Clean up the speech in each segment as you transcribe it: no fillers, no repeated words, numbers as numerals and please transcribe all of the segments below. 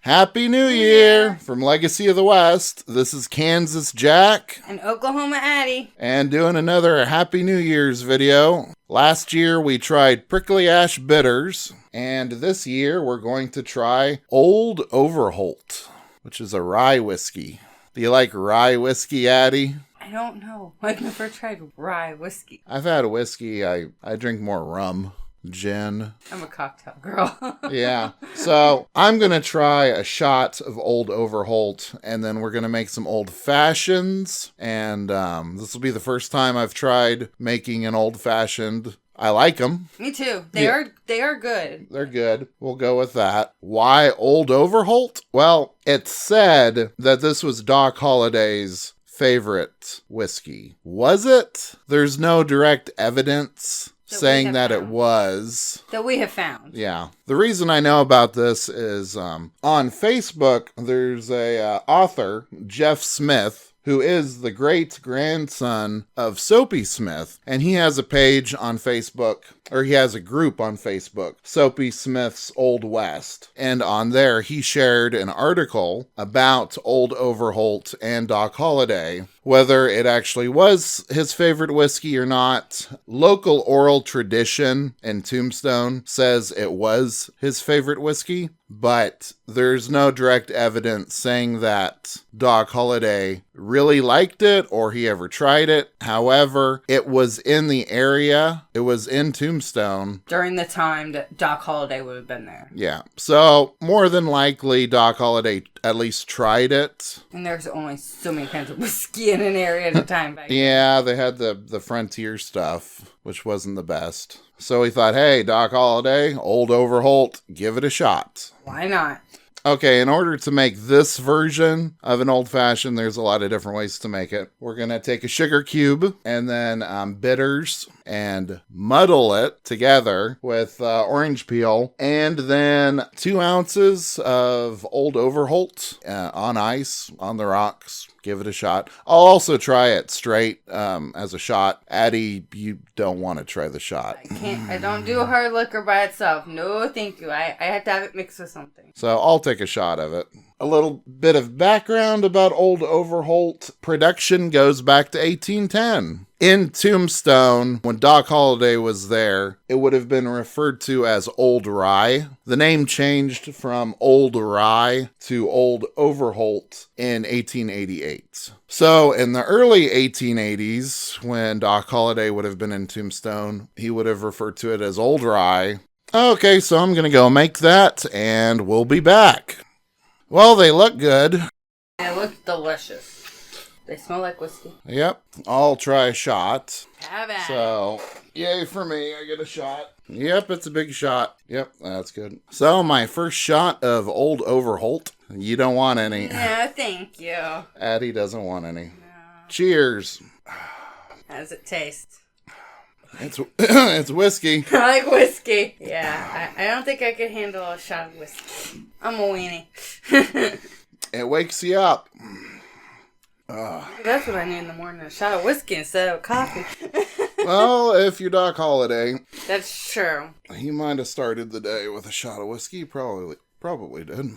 Happy New Year from Legacy of the West. This is Kansas Jack. And Oklahoma Addie. And doing another Happy New Year's video. Last year we tried Prickly Ash Bitters. And this year we're going to try Old Overholt, which is a rye whiskey. Do you like rye whiskey, Addie? I don't know. I've never tried rye whiskey. I've had a whiskey. I drink more rum. Gin. I'm a cocktail girl. Yeah. So I'm going to try a shot of Old Overholt, and then we're going to make some old fashions. And this will be the first time I've tried making an old fashioned. I like them. Me too. They are good. They're good. We'll go with that. Why Old Overholt? Well, it said that this was Doc Holliday's favorite whiskey. Was it? There's no direct evidence saying that it was. That we have found. Yeah. The reason I know about this is on Facebook, there's a author, Jeff Smith, who is the great-grandson of Soapy Smith. And he has a page on Facebook, or he has a group on Facebook, Soapy Smith's Old West. And on there, he shared an article about Old Overholt and Doc Holliday, whether it actually was his favorite whiskey or not. Local oral tradition in Tombstone says it was his favorite whiskey, but there's no direct evidence saying that Doc Holliday really liked it or he ever tried it. However, it was in the area. It was in Tombstone. During the time that Doc Holliday would have been there. Yeah. So, more than likely, Doc Holliday at least tried it. And there's only so many kinds of whiskey in an area at a time back then. Yeah, they had the frontier stuff, which wasn't the best. So he thought, hey, Doc Holliday, Old Overholt, give it a shot. Why not? Okay, in order to make this version of an old-fashioned, there's a lot of different ways to make it. We're going to take a sugar cube and then bitters and muddle it together with orange peel. And then 2 ounces of Old Overholt on ice, on the rocks. Give it a shot. I'll also try it straight as a shot. Addie, you don't want to try the shot. I don't do hard liquor by itself. No, thank you. I have to have it mixed with something. So I'll take a shot of it. A little bit of background about Old Overholt. Production goes back to 1810. In Tombstone, when Doc Holliday was there, it would have been referred to as Old Rye. The name changed from Old Rye to Old Overholt in 1888. So in the early 1880s, when Doc Holliday would have been in Tombstone, he would have referred to it as Old Rye. Okay, so I'm going to go make that, and we'll be back. Well, they look good. They look delicious. They smell like whiskey. Yep. I'll try a shot. Have at it. So, yay for me. I get a shot. Yep, it's a big shot. Yep, that's good. So, my first shot of Old Overholt. You don't want any. No, thank you. Addie doesn't want any. No. Cheers. How does it taste? It's whiskey. I like whiskey. Yeah, I don't think I could handle a shot of whiskey. I'm a weenie. It wakes you up. That's what I need in the morning, a shot of whiskey instead of coffee. Well, if you're Doc Holliday. That's true. He might have started the day with a shot of whiskey. Probably did.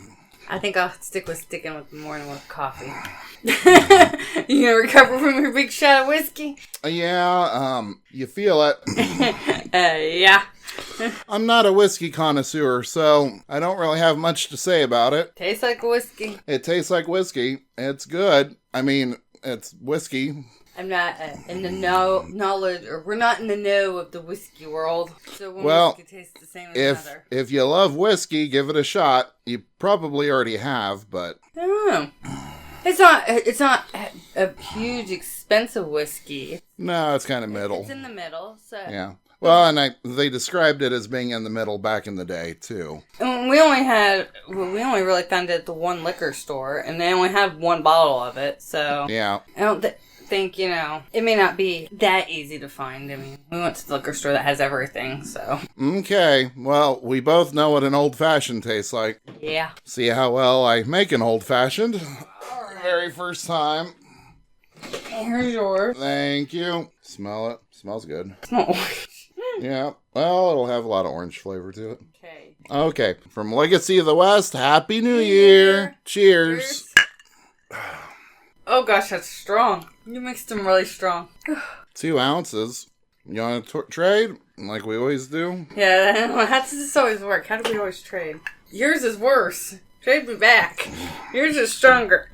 I think I'll stick with sticking with the morning with coffee. You gonna recover from your big shot of whiskey? Yeah, you feel it. Yeah. I'm not a whiskey connoisseur, so I don't really have much to say about it. Tastes like whiskey. It tastes like whiskey. It's good. I mean, it's whiskey. I'm not in the knowledge, or we're not in the know of the whiskey world. So one whiskey tastes the same as another. If you love whiskey, give it a shot. You probably already have, but I don't know. It's not a huge expensive whiskey. No, it's kind of middle. It's in the middle, so yeah. Well, and they described it as being in the middle back in the day too. And we only really found it at the one liquor store, and they only had one bottle of it. So yeah, I don't think it may not be that easy to find. I mean, we went to the liquor store that has everything. So okay, well, we both know what an old fashioned tastes like. Yeah. See how well I make an old fashioned. Very first time. Here's yours. Thank you. Smell it. Smells good. Oh. Yeah. Well, it'll have a lot of orange flavor to it. Okay. Okay. From Legacy of the West, Happy New Year. Cheers. Oh gosh, that's strong. You mixed them really strong. 2 ounces. You want to trade? Like we always do? Yeah, how does this always work? How do we always trade? Yours is worse. Trade me back. Yours is stronger.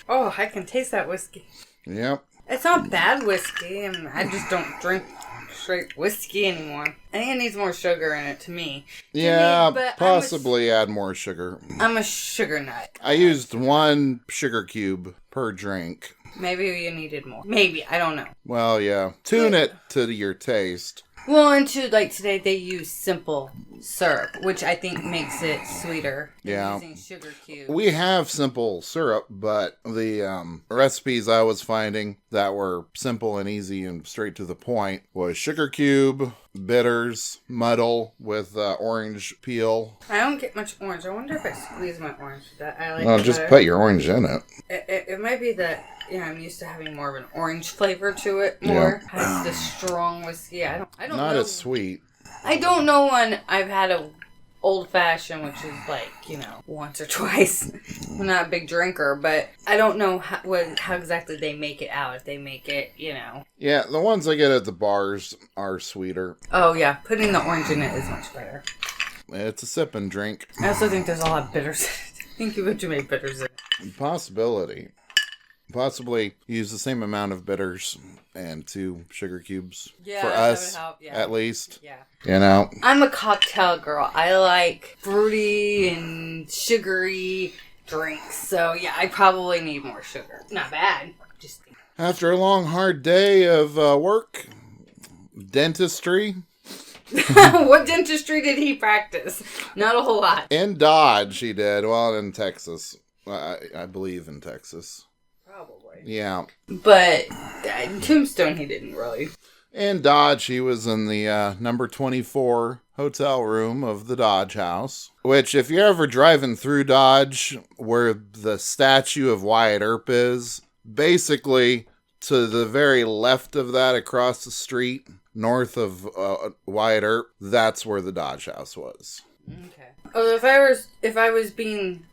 Oh, I can taste that whiskey. Yep. It's not bad whiskey, and I just don't drink straight whiskey anymore. I think it needs more sugar in it to me. But possibly add more sugar. I'm a sugar nut. I used 1 sugar cube per drink. Maybe you needed more. Maybe. I don't know. Well, yeah. Tune it to your taste. Well, and today they use simple syrup, which I think makes it sweeter than using sugar cubes. We have simple syrup, but the recipes I was finding that were simple and easy and straight to the point was sugar cube, bitters, muddle with orange peel. I don't get much orange. I wonder if I squeeze my orange. I like Well, just put your orange in it. It might be that I'm used to having more of an orange flavor to it. More has the strong whiskey. I don't Not know. as sweet. I don't know when I've had a old fashioned, which is like once or twice. I'm not a big drinker, but I don't know how exactly they make it out. If they make it, Yeah, the ones I get at the bars are sweeter. Oh yeah, putting the orange in it is much better. It's a sip and drink. I also think there's a lot of bitters. I think you put too many bitters in it. Possibility. Possibly use the same amount of bitters and 2 sugar cubes for us, at least. Yeah. I'm a cocktail girl. I like fruity and sugary drinks. So, yeah, I probably need more sugar. Not bad. Just After a long, hard day of work, dentistry. What dentistry did he practice? Not a whole lot. In Dodge, he did. Well, in Texas. I believe in Texas. Probably. Yeah. But Tombstone, he didn't really. In Dodge, he was in the number 24 hotel room of the Dodge House. Which, if you're ever driving through Dodge, where the statue of Wyatt Earp is, basically to the very left of that across the street, north of Wyatt Earp, that's where the Dodge House was. Okay. Oh, if I was being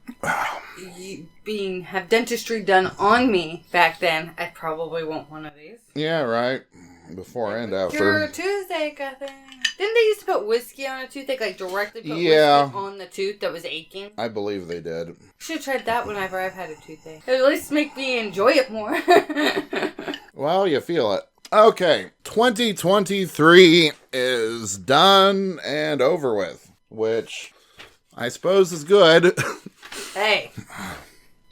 have dentistry done on me back then, I probably want one of these. Yeah, right. Before and after. Your toothache, I think. Didn't they used to put whiskey on a toothache, like directly put whiskey on the tooth that was aching? I believe they did. Should have tried that whenever I've had a toothache. It would at least make me enjoy it more. Well, you feel it. Okay, 2023 is done and over with, which I suppose is good. Hey,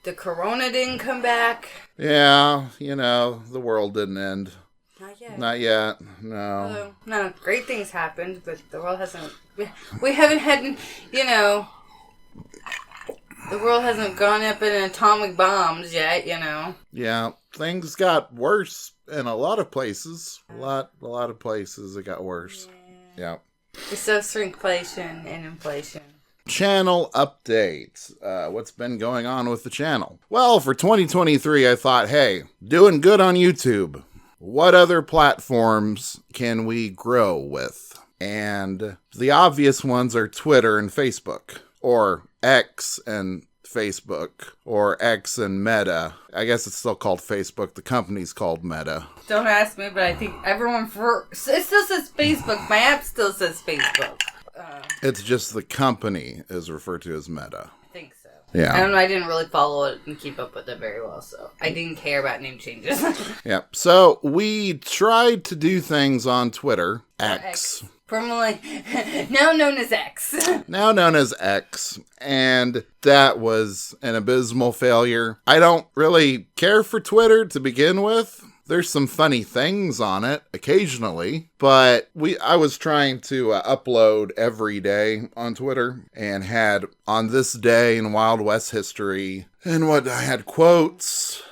the corona didn't come back. Yeah, the world didn't end. Not yet. Not yet, no. No, great things happened, but the world hasn't... We haven't had, the world hasn't gone up in atomic bombs yet, Yeah, things got worse in a lot of places. A lot of places it got worse. Yeah. It's so shrinkflation and inflation. Channel update. What's been going on with the channel? Well, for 2023, I thought, hey, doing good on YouTube. What other platforms can we grow with? And the obvious ones are Twitter and Facebook, or X and Facebook, or X and Meta. I guess it's still called Facebook. The company's called Meta. Don't ask me, but I think everyone it still says Facebook. My app still says Facebook. It's just the company is referred to as Meta. I think so. Yeah. I didn't really follow it and keep up with it very well, so I didn't care about name changes. Yeah. So we tried to do things on Twitter, X. Formerly, now known as X. Now known as X. And that was an abysmal failure. I don't really care for Twitter to begin with. There's some funny things on it occasionally, but I was trying to upload every day on Twitter and had on this day in Wild West history, and I had quotes,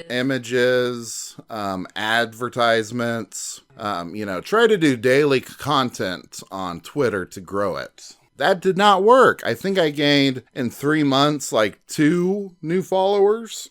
images, advertisements, try to do daily content on Twitter to grow it. That did not work. I think I gained in 3 months like 2 new followers.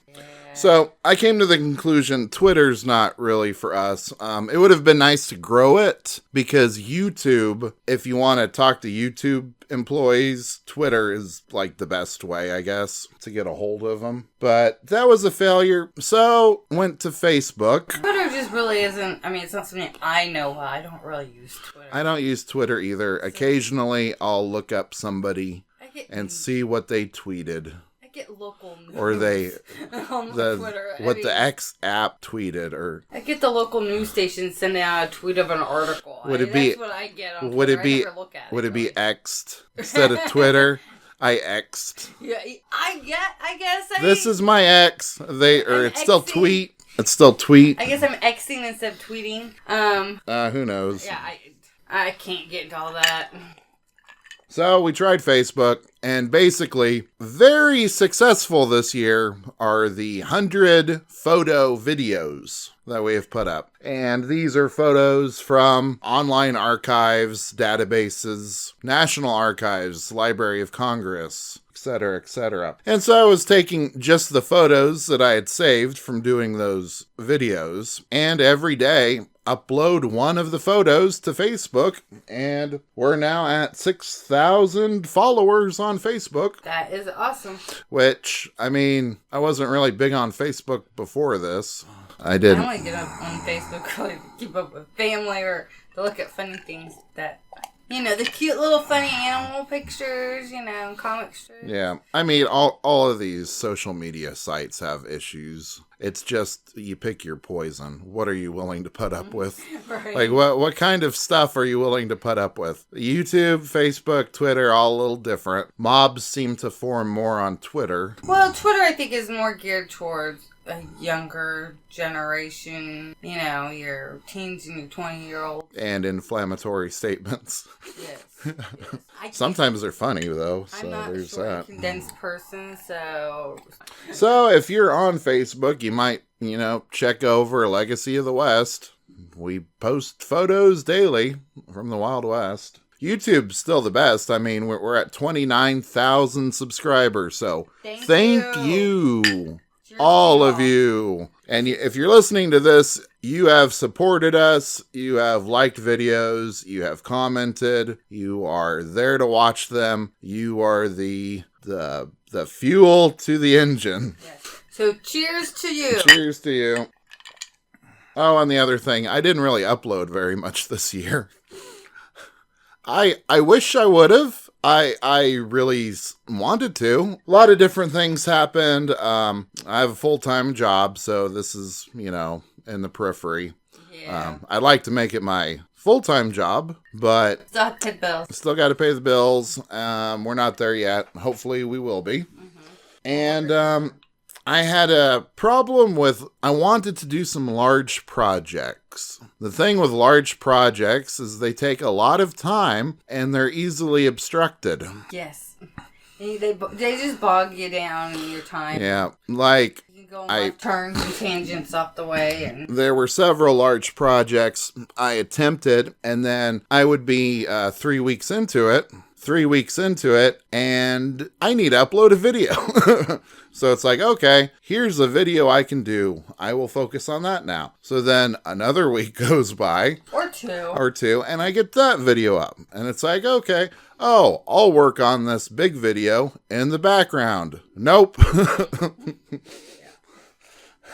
So I came to the conclusion Twitter's not really for us. It would have been nice to grow it because YouTube, if you want to talk to YouTube employees, Twitter is like the best way, I guess, to get a hold of them. But that was a failure. So went to Facebook. Twitter just really isn't, I mean, it's not something I know. I don't really use Twitter. I don't use Twitter either. Occasionally I'll look up somebody and see what they tweeted. Get local news. Or they on Twitter. The X app tweeted, or I get the local news station sending out a tweet of an article. That's what I get on would Twitter. it be I never look at would it be X'd instead of Twitter? I X'd. Yeah, I guess. This is my X. It's still Xing. tweet. It's still tweet. I guess I'm Xing instead of tweeting. Who knows? Yeah, I can't get into all that. So we tried Facebook, and basically, very successful this year are the 100 photo videos that we have put up. And these are photos from online archives, databases, National Archives, Library of Congress, etc., etc. And so I was taking just the photos that I had saved from doing those videos, and every day upload one of the photos to Facebook, and we're now at 6,000 followers on Facebook. That is awesome. Which, I mean, I wasn't really big on Facebook before this. I didn't. I only get up on Facebook really to keep up with family or to look at funny things that, the cute little funny animal pictures, comic strips. Yeah, I mean, all of these social media sites have issues. It's just you pick your poison. What are you willing to put up with? Right. Like, what kind of stuff are you willing to put up with? YouTube, Facebook, Twitter, all a little different. Mobs seem to form more on Twitter. Well, Twitter, I think, is more geared towards a younger generation, your teens and your 20-year-olds. And inflammatory statements. Yes. Sometimes they're funny, though, so I'm not there's a short, that. condensed person, so... So if you're on Facebook, you might, check over Legacy of the West. We post photos daily from the Wild West. YouTube's still the best. I mean, we're at 29,000 subscribers, so thank you. All of you. And if you're listening to this, you have supported us, you have liked videos, you have commented, you are there to watch them, you are the fuel to the engine. Yes. So cheers to you. Cheers to you. Oh, and the other thing, I didn't really upload very much this year. I wish I would have. I really wanted to. A lot of different things happened. I have a full-time job, so this is, in the periphery. Yeah. I'd like to make it my full-time job, but Still have to pay the bills. Still got to pay the bills. We're not there yet. Hopefully we will be. Mm-hmm. And I had a problem with, I wanted to do some large projects. The thing with large projects is they take a lot of time and they're easily obstructed. Yes. They just bog you down in your time. Yeah, like... You can go on left turns and tangents off the way. And there were several large projects I attempted, and then I would be 3 weeks into it, and I need to upload a video. So it's like, okay, here's a video I can do. I will focus on that now. So then another week goes by. Or two. And I get that video up. And it's like, okay, I'll work on this big video in the background. Nope.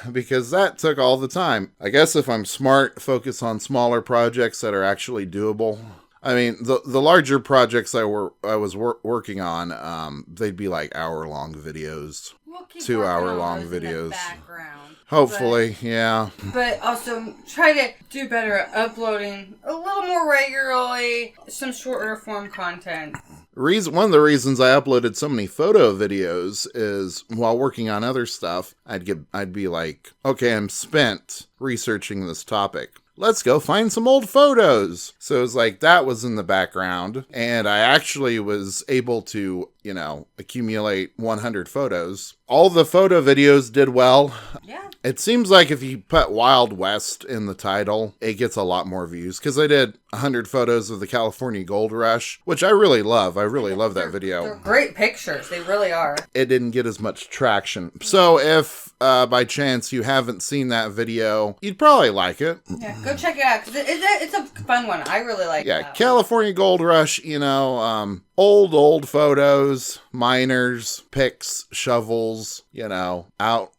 Because that took all the time. I guess if I'm smart, focus on smaller projects that are actually doable. I mean, the larger projects I was working on, they'd be like hour-long videos. We'll keep 2-hour-long videos. In the videos. background. Hopefully, yeah. But also try to do better at uploading a little more regularly, some shorter form content. One of the reasons I uploaded so many photo videos is while working on other stuff, I'd be like, okay, I'm spent researching this topic. Let's go find some old photos. So it was like that was in the background, and I actually was able to accumulate 100 photos. All the photo videos did well. Yeah. It seems like if you put Wild West in the title, it gets a lot more views, because I did 100 photos of the California Gold Rush, which I really love. I really love that video. They're great pictures. They really are. It didn't get as much traction. So if by chance you haven't seen that video, you'd probably like it. Yeah, go check it out, because it's a fun one. I really like it. Yeah, California Gold Rush, old photos, miners, picks, shovels,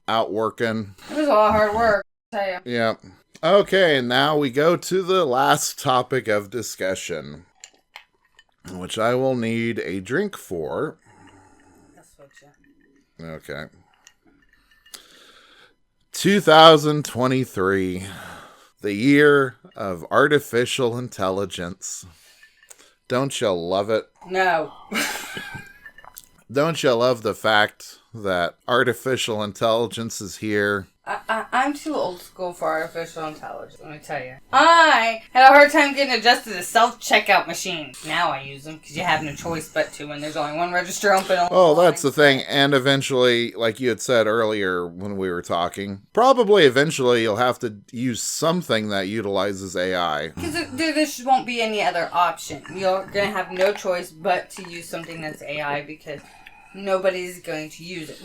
out working. It was a lot of hard work, I'll tell you. Yeah. Okay, now we go to the last topic of discussion, which I will need a drink for. That's what Okay. 2023, the year of artificial intelligence. Don't you love it? No. Don't you love the fact that artificial intelligence is here? I'm too old school for artificial intelligence, let me tell you. I had a hard time getting adjusted to self-checkout machines. Now I use them because you have no choice but to when there's only one register open. Oh, that's the thing. And eventually, like you had said earlier when we were talking, probably eventually you'll have to use something that utilizes AI. Because there just won't be any other option. You're going to have no choice but to use something that's AI because nobody's going to use it.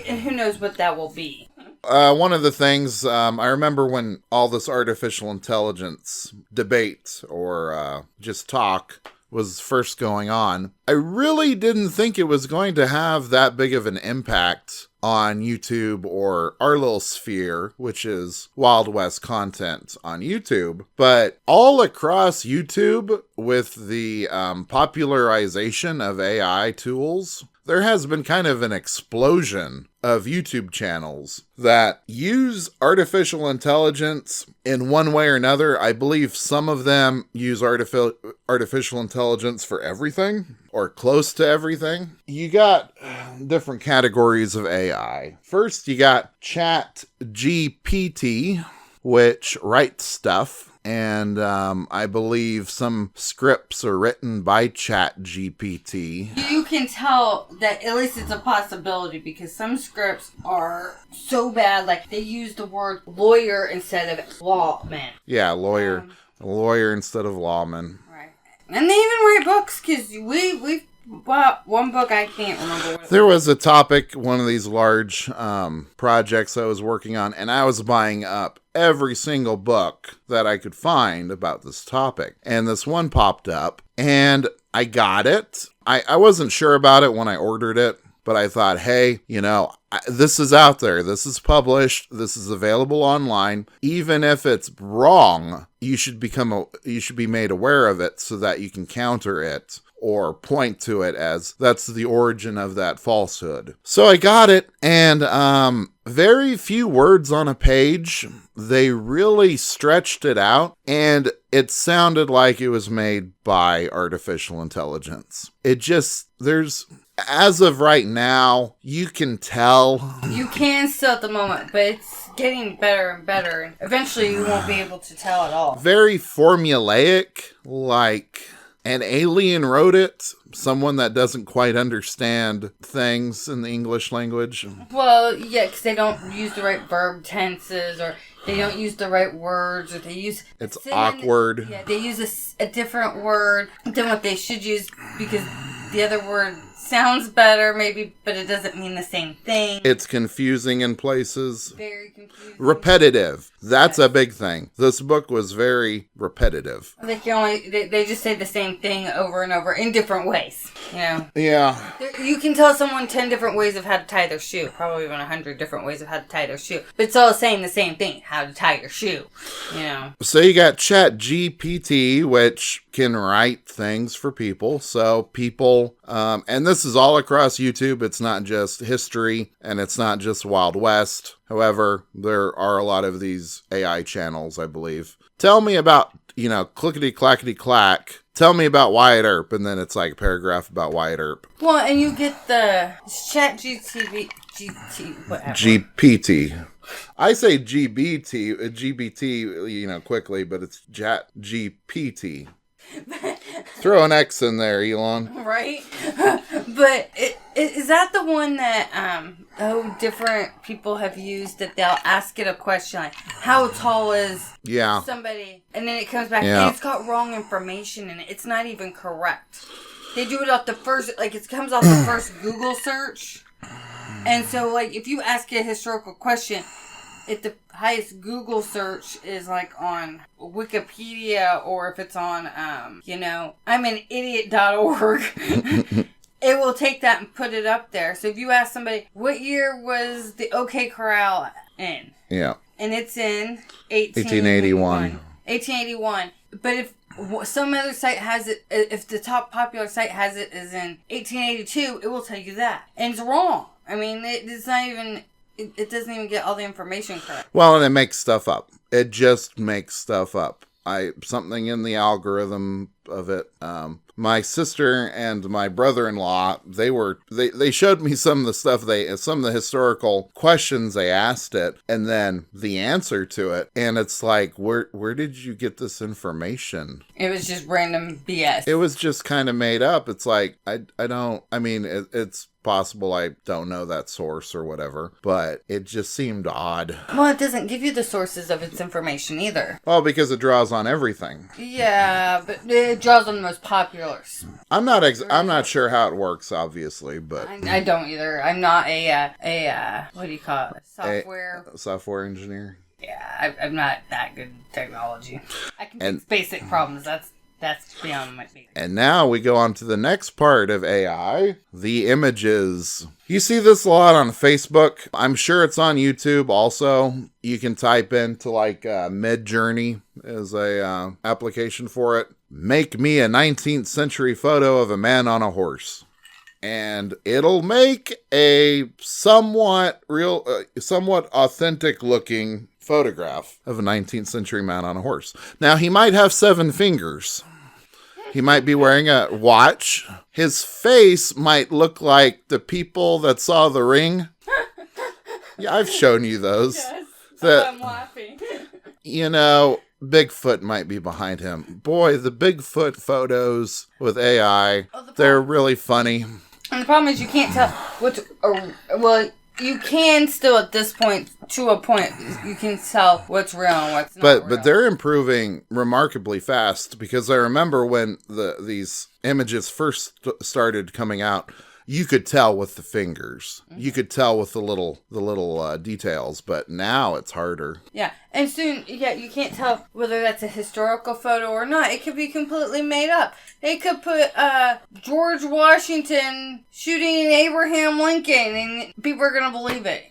And who knows what that will be. One of the things, I remember when all this artificial intelligence debate or just talk was first going on, I really didn't think it was going to have that big of an impact on YouTube or our little sphere, which is Wild West content on YouTube. But all across YouTube, with the popularization of AI tools, there has been kind of an explosion of YouTube channels that use artificial intelligence in one way or another. I believe some of them use artificial intelligence for everything or close to everything. You got different categories of AI. First, you got Chat GPT, which writes stuff. And I believe some scripts are written by Chat GPT. You can tell that at least it's a possibility because some scripts are so bad, like they use the word lawyer instead of lawman. Yeah, lawyer instead of lawman. Right. And they even write books because we've bought one book, I can't remember what it There was a topic, one of these large projects I was working on, and I was buying up every single book that I could find about this topic. And this one popped up, and I got it. I wasn't sure about it when I ordered it, but I thought, hey, this is out there. This is published. This is available online. Even if it's wrong, you should be made aware of it so that you can counter it or point to it as that's the origin of that falsehood. So I got it, and very few words on a page. They really stretched it out, and it sounded like it was made by artificial intelligence. As of right now, you can tell. You can still at the moment, but it's getting better and better. And eventually you won't be able to tell at all. Very formulaic, like an alien wrote it. Someone that doesn't quite understand things in the English language. Well, yeah, because they don't use the right verb tenses, or they don't use the right words, or they use... It's awkward. Yeah, they use a different word than what they should use because the other word sounds better, maybe, but it doesn't mean the same thing. It's confusing in places. Very confusing. Repetitive. That's a big thing. This book was very repetitive. They just say the same thing over and over in different ways. Yeah. You can tell someone 10 different ways of how to tie their shoe. Probably even 100 different ways of how to tie their shoe. But it's all saying the same thing. How to tie your shoe. So you got Chat GPT, which can write things for people. So people, and this is all across YouTube. It's not just history, and it's not just Wild West. However, there are a lot of these AI channels, I believe. Tell me about, clickety clackety clack. Tell me about Wyatt Earp, and then it's like a paragraph about Wyatt Earp. Well, and you get the Chat GT, whatever. GPT. I say GBT, quickly, but it's Chat GPT. Throw an X in there, Elon. Right? But is that the one that different people have used, that they'll ask it a question like, how tall is somebody? And then it comes back and it's got wrong information in it. It's not even correct. They do it off the first, like it comes off the first Google search. And so like if you ask a historical question, if the highest Google search is like on Wikipedia, or if it's on, I'm an idiot.org, it will take that and put it up there. So if you ask somebody, what year was the OK Corral in? Yeah. And it's in 1881. 1881. But if some other site has it, if the top popular site has it is in 1882, it will tell you that. And it's wrong. I mean, it's not even... It doesn't even get all the information correct. Well, and it makes stuff up. It just makes stuff up. Something in the algorithm of it. My sister and my brother-in-law, they showed me some of the stuff some of the historical questions they asked it, and then the answer to it, and it's like, where did you get this information? It was just random BS. It was just kind of made up. It's like it's possible I don't know that source or whatever, but it just seemed odd. Well, it doesn't give you the sources of its information either. Well, because it draws on everything. Yeah, but it draws on the most popular. I'm not sure how it works, obviously, but I don't either. I'm not a what do you call it? Software engineer. Yeah, I'm not that good at technology. I can fix basic problems. That's beyond my feet. And now we go on to the next part of AI, the images. You see this a lot on Facebook. I'm sure it's on YouTube also. You can type into like Midjourney as a application for it. Make me a 19th century photo of a man on a horse. And it'll make a somewhat authentic looking photograph of a 19th century man on a horse. Now, he might have 7 fingers. He might be wearing a watch. His face might look like the people that saw The Ring. Yeah, I've shown you those. Yes, I'm laughing. Bigfoot might be behind him. Boy, the Bigfoot photos with AI, they're really funny. And the problem is you can't tell you can still at this point, to a point, you can tell what's real and what's not real. But they're improving remarkably fast, because I remember when these images first started coming out, you could tell with the fingers. Mm-hmm. You could tell with the little details, but now it's harder. Yeah, and soon, you can't tell whether that's a historical photo or not. It could be completely made up. They could put George Washington shooting Abraham Lincoln, and people are going to believe it,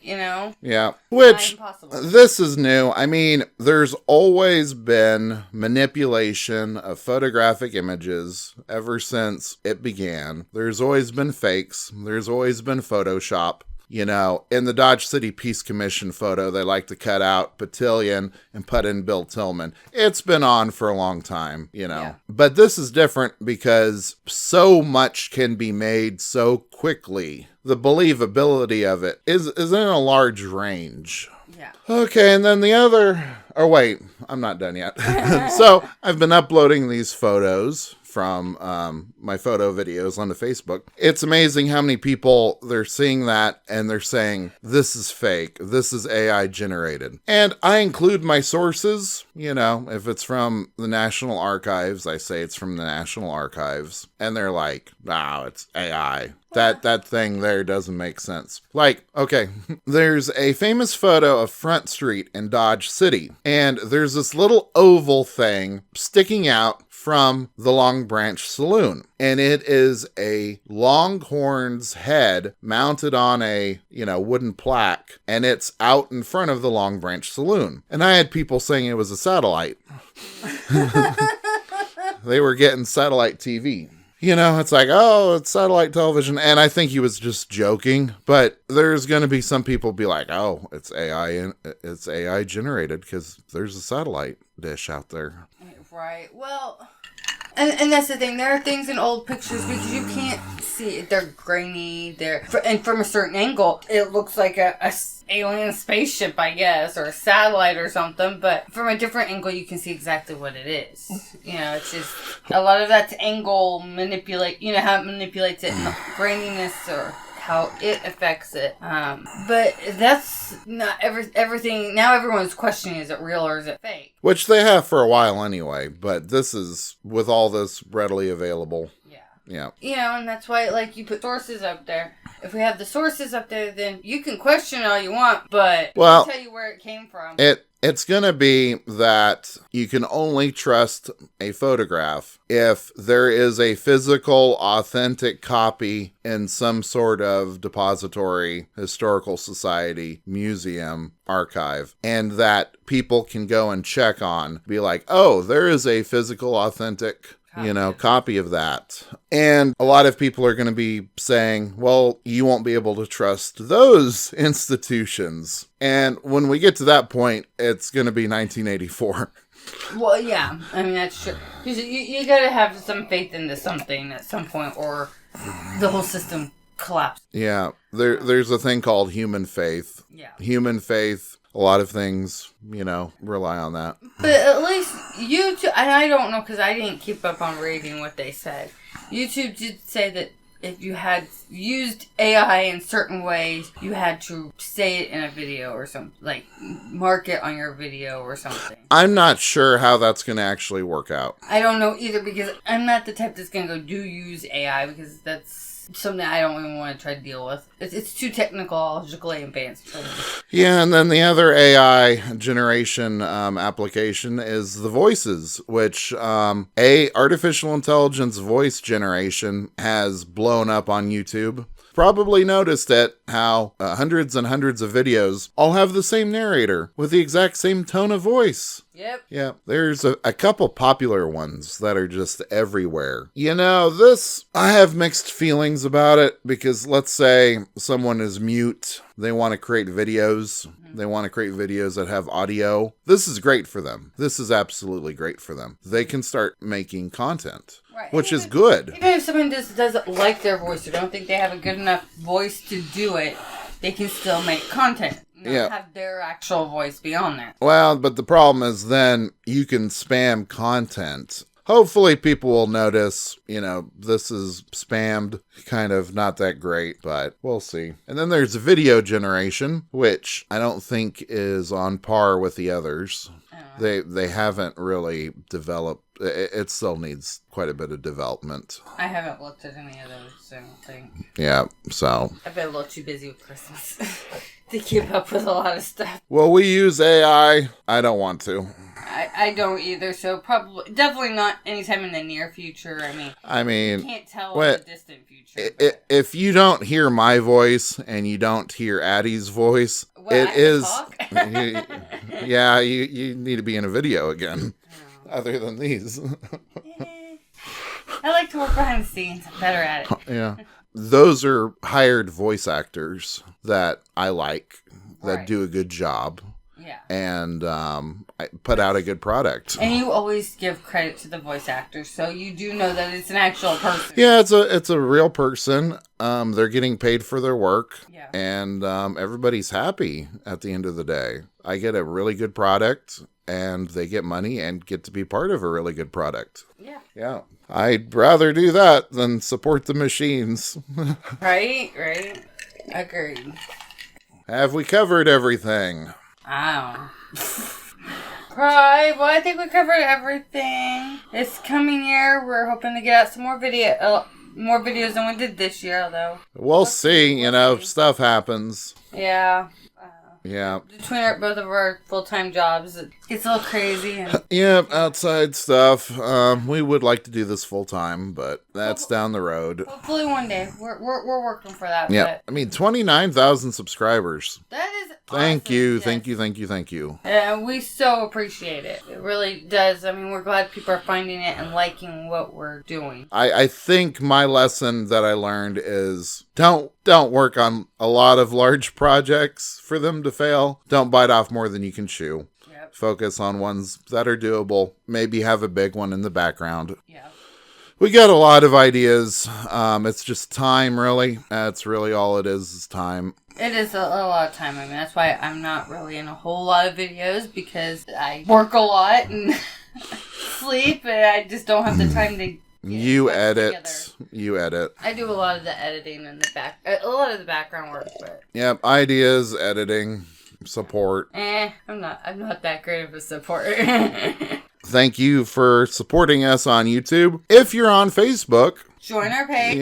Yeah, which, this is new. I mean, there's always been manipulation of photographic images ever since it began. There's always been fakes. There's always been Photoshop. In the Dodge City Peace Commission photo, they like to cut out Battalion and put in Bill Tillman. It's been on for a long time, Yeah. But this is different because so much can be made so quickly. The believability of it is in a large range. Yeah. Okay, and then the other... Oh, wait, I'm not done yet. So, I've been uploading these photos from my photo videos onto Facebook. It's amazing how many people, they're seeing that and they're saying, this is fake, this is AI generated. And I include my sources, if it's from the National Archives, I say it's from the National Archives. And they're like, no, it's AI. That thing there doesn't make sense. Like, okay, there's a famous photo of Front Street in Dodge City, and there's this little oval thing sticking out from the Long Branch Saloon. And it is a longhorn's head mounted on a, wooden plaque, and it's out in front of the Long Branch Saloon. And I had people saying it was a satellite. They were getting satellite TV. It's like, oh, it's satellite television. And I think he was just joking. But there's going to be some people be like, oh, it's AI generated because there's a satellite dish out there. Right. Well, And that's the thing. There are things in old pictures because you can't see it. They're grainy. And from a certain angle, it looks like a alien spaceship, I guess, or a satellite or something. But from a different angle, you can see exactly what it is. It's just a lot of that's angle manipulate. How it manipulates it, and the graininess or how it affects it. But that's not everything. Now everyone's questioning, is it real or is it fake? Which they have for a while anyway, but this is, with all this readily available. Yeah. And that's why, you put sources up there. If we have the sources up there, then you can question all you want, but I'll tell you where it came from. It's going to be that you can only trust a photograph if there is a physical, authentic copy in some sort of depository, historical society, museum, archive, and that people can go and check on, be like, oh, there is a physical, authentic copy of that. And a lot of people are going to be saying, well, you won't be able to trust those institutions. And when we get to that point, it's going to be 1984. Well, yeah. I mean, that's true. You got to have some faith into something at some point, or the whole system collapses. Yeah. There's a thing called human faith. Yeah. Human faith. A lot of things, rely on that. But at least YouTube, and I don't know because I didn't keep up on reading what they said. YouTube did say that if you had used AI in certain ways, you had to say it in a video or something, like mark it on your video or something. I'm not sure how that's going to actually work out. I don't know either because I'm not the type that's going to go use AI because that's something I don't even want to try to deal with. It's too technologically advanced for me. Yeah, and then the other AI generation application is the voices, which artificial intelligence voice generation has blown up on YouTube. Probably noticed it, how hundreds and hundreds of videos all have the same narrator with the exact same tone of voice. Yep. Yeah, there's a couple popular ones that are just everywhere. I have mixed feelings about it because let's say someone is mute. They want to create videos. They want to create videos that have audio. This is great for them. This is absolutely great for them. They can start making content. Right. Which is good. Even if someone just doesn't like their voice or don't think they have a good enough voice to do it, they can still make content. Not have their actual voice be on there. Well, but the problem is then you can spam content. Hopefully people will notice, this is spammed, kind of not that great, but we'll see. And then there's video generation, which I don't think is on par with the others. They haven't really developed. It still needs quite a bit of development. I haven't looked at any of those, I don't think. Yeah, so. I've been a little too busy with Christmas to keep up with a lot of stuff. Will we use AI? I don't want to. I don't either, so definitely not anytime in the near future. I mean, you can't tell in the distant future. If you don't hear my voice and you don't hear Addie's voice, it is. Yeah, you need to be in a video again. Other than these. I like to work behind the scenes. I'm better at it. Yeah. Those are hired voice actors that I like, that do a good job. Yeah. And I put out a good product. And you always give credit to the voice actors, so you do know that it's an actual person. Yeah, it's a real person. They're getting paid for their work. Yeah. And everybody's happy at the end of the day. I get a really good product, and they get money and get to be part of a really good product. Yeah. Yeah. I'd rather do that than support the machines. Right. Agreed. Have we covered everything? Wow. Right, well, I think we covered everything. This coming year, we're hoping to get out some more videos than we did this year, although. We'll see, stuff happens. Yeah. Yeah. Between both of our full-time jobs, it gets a little crazy. Yeah, outside stuff. We would like to do this full-time, but that's down the road. Hopefully one day. We're working for that. Yeah. But 29,000 subscribers. That is Thank awesome. you, yes. thank you. And we so appreciate it. It really does. We're glad people are finding it and liking what we're doing. I think my lesson that I learned is don't work on a lot of large projects for them to fail. Don't bite off more than you can chew. Yep. Focus on ones that are doable. Maybe have a big one in the background. Yeah. We got a lot of ideas. It's just time, really. That's really all it is time. It is a lot of time. I mean, that's why I'm not really in a whole lot of videos, because I work a lot and sleep, and I just don't have the time to. You edit. I do a lot of the editing and a lot of the background work, but. Yep, ideas, editing, support. I'm not that great of a supporter. Thank you for supporting us on YouTube. If you're on Facebook, join our page.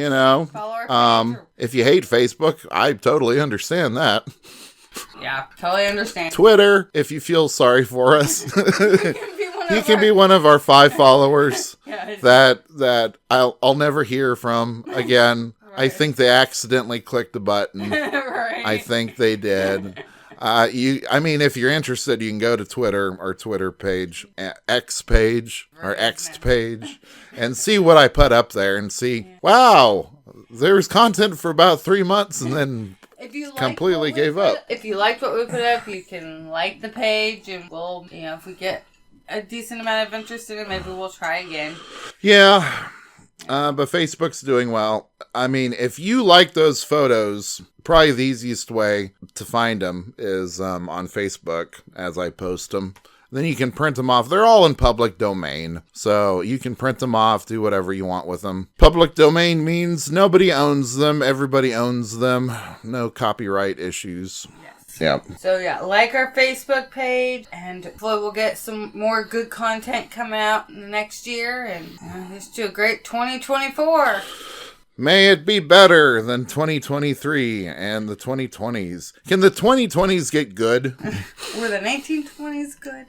Follow our page. If you hate Facebook, I totally understand that. Yeah, totally understand. Twitter, if you feel sorry for us. You can be one of our 5 followers that I'll never hear from again. Right. I think they accidentally clicked the button. Right. I think they did. If you're interested, you can go to Twitter, our Twitter page, X page, or X page, and see what I put up there and see, wow, there's content for about 3 months and then completely gave up. If you liked what we put up, you can like the page, and we'll, if we get a decent amount of interest in it, maybe we'll try again. Yeah. But Facebook's doing well. I mean, if you like those photos, probably the easiest way to find them is on Facebook as I post them. Then you can print them off. They're all in public domain, so you can print them off, do whatever you want with them. Public domain means nobody owns them. Everybody owns them. No copyright issues. Yeah. So like our Facebook page, and hopefully we'll get some more good content coming out in the next year, and just do a great 2024. May it be better than 2023 and the 2020s. Can the 2020s get good? Were the 1920s good?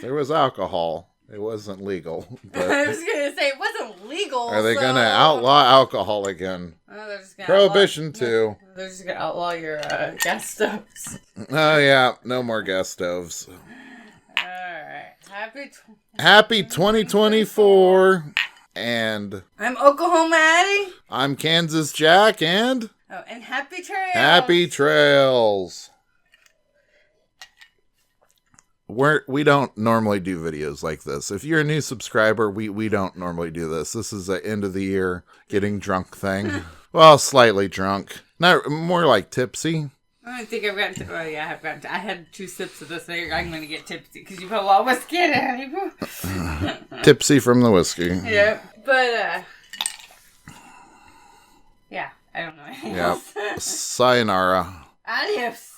There was alcohol. It wasn't legal. But I was going to say, it wasn't legal. Are they going to outlaw alcohol again? Prohibition too. They're just going to outlaw your gas stoves. Oh, yeah. No more gas stoves. All right. Happy 2024. And I'm Oklahoma Addie. I'm Kansas Jack, and and happy trails. Happy trails. We don't normally do videos like this. If you're a new subscriber, we don't normally do this. This is an end of the year getting drunk thing. Well, slightly drunk. Not more like tipsy. I think I've gotten to, I have gotten to, I had 2 sips of this, and I'm going to get tipsy, because you put a lot of whiskey in it. Tipsy from the whiskey. Yeah, but, yeah, I don't know anything else. Sayonara. Adios.